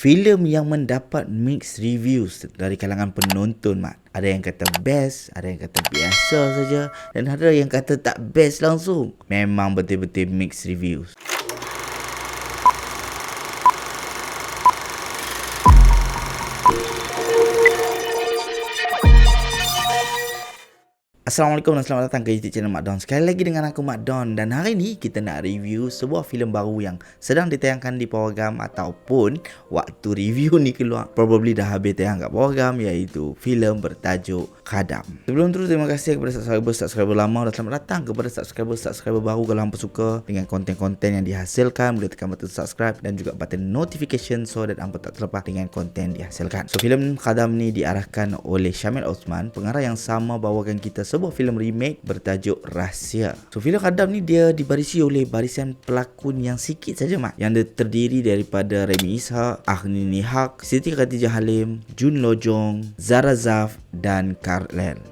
filem yang mendapat mixed reviews dari kalangan penonton, Mat. Ada yang kata best, ada yang kata biasa saja, dan ada yang kata tak best langsung. Memang betul-betul mixed reviews. Assalamualaikum dan selamat datang ke YouTube channel Mak Don. Sekali lagi dengan aku Mak Don, dan hari ni kita nak review sebuah filem baru yang sedang ditayangkan di Powergam, ataupun waktu review ni keluar probably dah habis tayang kat Powergam, iaitu filem bertajuk Khadam. Sebelum tu, terima kasih kepada subscriber lama dan selamat datang kepada subscriber baru. Kalau hampa suka dengan konten-konten yang dihasilkan, boleh tekan button subscribe dan juga button notification so that hampa tak terlepas dengan konten dihasilkan. So filem Khadam ni diarahkan oleh Syamil Osman, pengarah yang sama bawakan kita sebuah filem remake bertajuk Rahsia. So filem Khadam ni dia dibarisi oleh barisan pelakon yang sikit saja, Mak, yang dia terdiri daripada Remy Ishak, Agni Nihak, Siti Khadijah Halim, Jun Lojong, Zara Zaf dan Karel.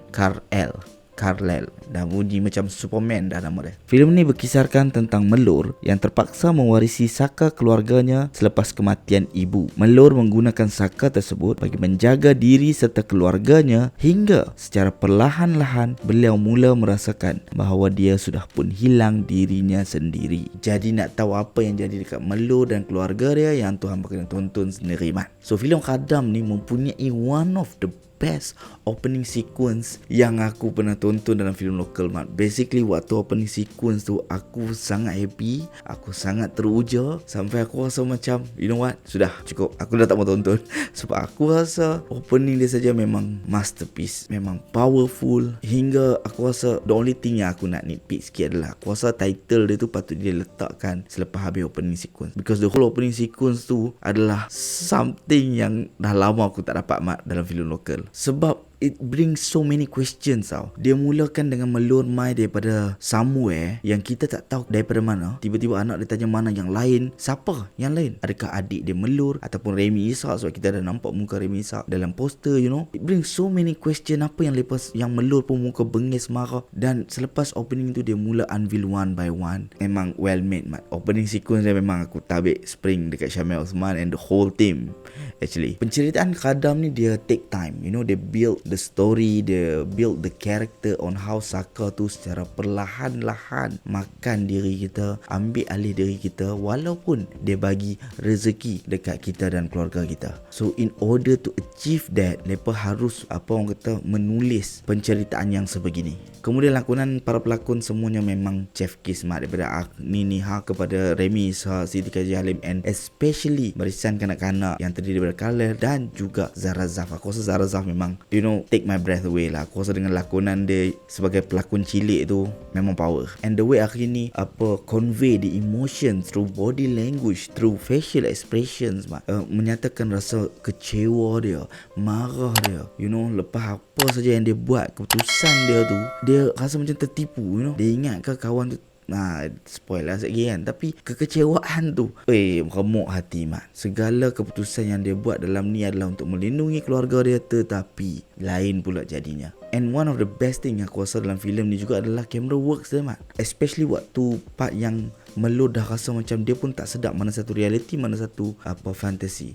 Dah bunyi macam Superman dah nama dia. Filem ni berkisarkan tentang Melur yang terpaksa mewarisi saka keluarganya selepas kematian ibu. Melur menggunakan saka tersebut bagi menjaga diri serta keluarganya, hingga secara perlahan-lahan beliau mula merasakan bahawa dia sudah pun hilang dirinya sendiri. Jadi nak tahu apa yang jadi dekat Melur dan keluarga dia, yang Tuhan kena tonton sendiri, Mat. So filem Khadam ni mempunyai one of the best opening sequence yang aku pernah tonton dalam filem lokal, Mat. Basically waktu opening sequence tu aku sangat happy, aku sangat teruja, sampai aku rasa macam you know what, sudah cukup, aku dah tak mau tonton. Sebab aku rasa opening dia saja memang masterpiece, memang powerful, hingga aku rasa the only thing yang aku nak nitpick sikit adalah aku rasa title dia tu patut dia letakkan selepas habis opening sequence, because the whole opening sequence tu adalah something yang dah lama aku tak dapat, Mat, dalam filem lokal. Sebab it brings so many questions tau. Dia mulakan dengan Melur mai daripada somewhere yang kita tak tahu daripada mana. Tiba-tiba anak dia tanya mana yang lain. Siapa yang lain? Adakah adik dia Melur ataupun Remy Ishak? Sebab kita dah nampak muka Remy Ishak dalam poster, you know. It brings so many question. Apa yang lepas yang Melur pun muka bengis marah. Dan selepas opening tu dia mula unveil one by one. Memang well made, Mat. Opening sequence dia memang aku tabik spring dekat Syamil Osman and the whole team. Actually penceritaan Khadam ni dia take time, you know. Dia build the story, dia build the character on how Saka tu secara perlahan-lahan makan diri kita, ambil alih diri kita, walaupun dia bagi rezeki dekat kita dan keluarga kita. So in order to achieve that, mereka harus orang kata menulis penceritaan yang sebegini. Kemudian lakonan para pelakon semuanya memang chef kiss, Mat, daripada Agni Nihak kepada Remy Ishak, Siti Khadijah Halim, and especially barisan kanak-kanak yang terdiri daripada Khalil dan juga Zara Zaf. Aku rasa Zara Zaf memang, you know, take my breath away lah. Aku rasa dengan lakonan dia sebagai pelakon cilik tu memang power. And the way Agni convey the emotion through body language, through facial expressions, Mat, menyatakan rasa kecewa dia, marah dia, you know, lepas apa saja yang dia buat, keputusan dia tu, dia rasa macam tertipu, you know. Dia ingat ke kawan tu, spoil lah sikit kan, tapi kekecewaan tu remuk hati, Mat. Segala keputusan yang dia buat dalam ni adalah untuk melindungi keluarga dia, tetapi lain pula jadinya. And one of the best thing yang aku rasa dalam filem ni juga adalah camera works dia, Mat. Especially waktu part yang Melur dah rasa macam dia pun tak sedap mana satu reality, mana satu fantasy.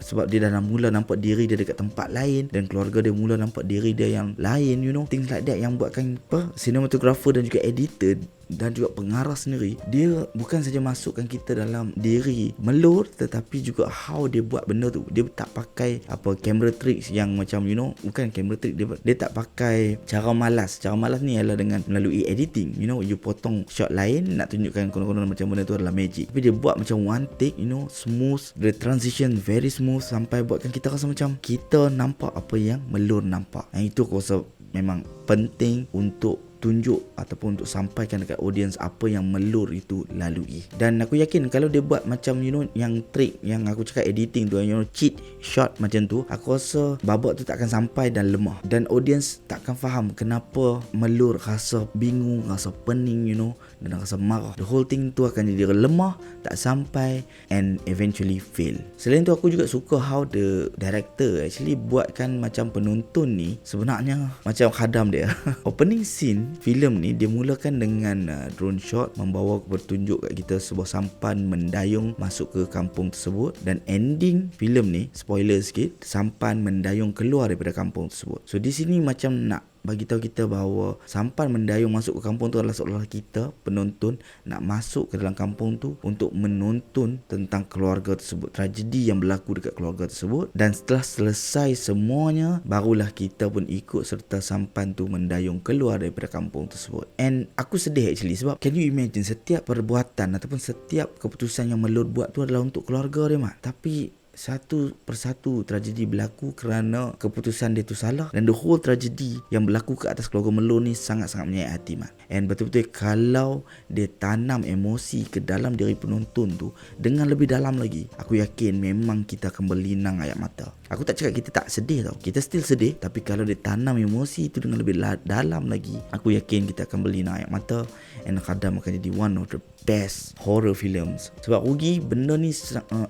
Sebab dia dah mula nampak diri dia dekat tempat lain, dan keluarga dia mula nampak diri dia yang lain, you know. Things like that yang buatkan cinematographer dan juga editor dan juga pengarah sendiri, dia bukan saja masukkan kita dalam diri Melur, tetapi juga how dia buat benda tu. Dia tak pakai camera tricks yang macam, you know, bukan camera trick, dia tak pakai cara malas. Cara malas ni adalah dengan melalui editing, you know, you potong shot lain nak tunjukkan konon-konon macam benda tu adalah magic, tapi dia buat macam one take, you know, smooth, the transition very smooth, sampai buatkan kita rasa macam kita nampak apa yang Melur nampak. Yang itu aku rasa memang penting untuk tunjuk ataupun untuk sampaikan dekat audience apa yang Melur itu lalui. Dan aku yakin kalau dia buat macam, you know, yang trick yang aku cakap editing tu, you know, cheat shot macam tu, aku rasa babak tu tak akan sampai dan lemah, dan audience tak akan faham kenapa Melur rasa bingung, rasa pening, you know, dan rasa marah. The whole thing tu akan jadi lemah, tak sampai, and eventually fail. Selain tu aku juga suka how the director actually buatkan macam penonton ni sebenarnya macam khadam dia. Opening scene filem ni dia mulakan dengan drone shot membawa bertunjuk kat kita sebuah sampan mendayung masuk ke kampung tersebut, dan ending filem ni, spoiler sikit, sampan mendayung keluar daripada kampung tersebut. So di sini macam nak bagi tahu kita bahawa sampan mendayung masuk ke kampung tu adalah seolah kita penonton nak masuk ke dalam kampung tu untuk menonton tentang keluarga tersebut, tragedi yang berlaku dekat keluarga tersebut, dan setelah selesai semuanya barulah kita pun ikut serta sampan tu mendayung keluar daripada kampung tersebut. And aku sedih actually sebab can you imagine setiap perbuatan ataupun setiap keputusan yang Melur buat tu adalah untuk keluarga dia, Mat. Tapi satu persatu tragedi berlaku kerana keputusan dia tu salah, dan the whole tragedi yang berlaku ke atas keluarga Melur ni sangat-sangat menyayat hati, man. And betul-betul kalau dia tanam emosi ke dalam diri penonton tu dengan lebih dalam lagi, aku yakin memang kita akan berlinang air mata. Aku tak cakap kita tak sedih tau, kita still sedih, tapi kalau dia tanam emosi tu dengan lebih dalam lagi, aku yakin kita akan berlinang air mata, and kadang akan jadi one of the best horror films. Sebab rugi benda ni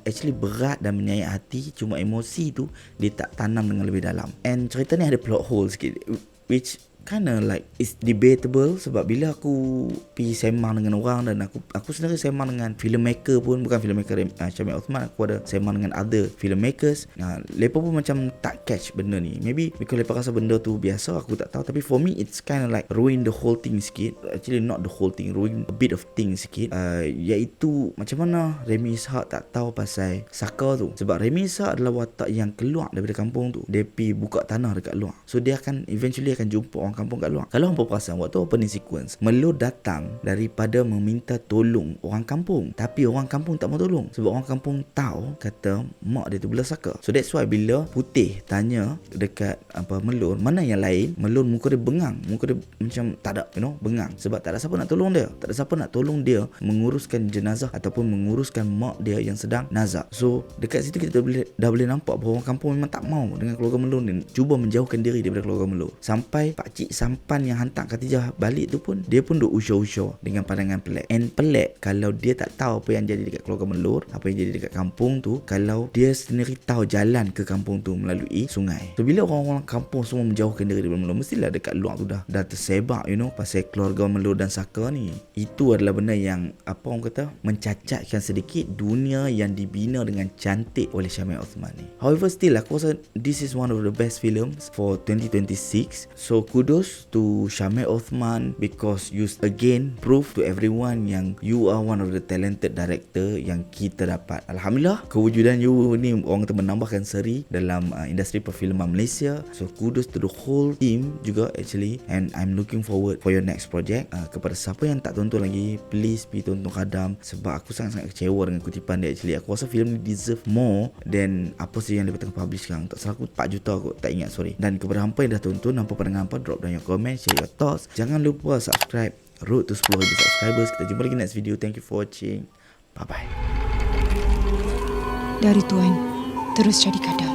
actually berat dan menyayat hati, cuma emosi tu dia tak tanam dengan lebih dalam. And cerita ni ada plot hole sikit, which kinda like it's debatable. Sebab bila aku pergi sembang dengan orang, dan aku sendiri sembang dengan filmmaker pun, bukan filmmaker Syamil Othman, aku ada sembang dengan other filmmakers, mereka pun macam tak catch benda ni. Maybe because mereka rasa benda tu biasa, aku tak tahu. Tapi for me it's kinda like ruin the whole thing sikit. Actually not the whole thing, ruin a bit of thing sikit, iaitu macam mana Remy Ishak tak tahu pasal Saka tu. Sebab Remy Ishak adalah watak yang keluar daripada kampung tu, dia pergi buka tanah dekat luar, so dia akan eventually akan jumpa orang kampung kat luar. Kalau hampa perasan waktu opening sequence, Melur datang daripada meminta tolong orang kampung, tapi orang kampung tak mau tolong sebab orang kampung tahu kata mak dia tu belah Saka. So that's why bila Putih tanya dekat Melur mana yang lain, Melur muka dia bengang, muka dia macam tak ada, bengang sebab tak ada siapa nak tolong dia, tak ada siapa nak tolong dia menguruskan jenazah ataupun menguruskan mak dia yang sedang nazak. So dekat situ kita dah boleh nampak bahawa orang kampung memang tak mau dengan keluarga Melur ni, cuba menjauhkan diri daripada keluarga Melur. Sampai pakcik sampan yang hantar Khatijah balik tu pun, dia pun duk usah-usah dengan pandangan pelik. And pelik kalau dia tak tahu apa yang jadi dekat keluarga Melur, apa yang jadi dekat kampung tu, kalau dia sendiri tahu jalan ke kampung tu melalui sungai. So bila orang-orang kampung semua menjauhkan diri daripada Melur, mestilah dekat luar tu dah tersebak pasal keluarga Melur dan Saka ni. Itu adalah benda yang orang kata mencacatkan sedikit dunia yang dibina dengan cantik oleh Syamil Othman ni. However still aku rasa this is one of the best films for 2026. So kudos to Syamil Othman because you again prove to everyone yang you are one of the talented director yang kita dapat. Alhamdulillah kewujudan you ni orang kata menambahkan seri dalam industri perfilman Malaysia. So kudos to the whole team juga actually, and I'm looking forward for your next project. Kepada siapa yang tak tonton lagi, please pergi tonton Khadam sebab aku sangat-sangat kecewa dengan kutipan dia actually. Aku rasa filem ni deserve more than apa sih yang dia tengah publish sekarang. Tak salah aku 4 juta aku tak ingat, sorry. Dan kepada hampa yang dah tonton, hampa pandangan apa, drop down your comment, share your thoughts. Jangan lupa subscribe. Road to 10,000 subscribers. Kita jumpa lagi next video. Thank you for watching. Bye bye. Dari Tuan, terus jadi Khadam.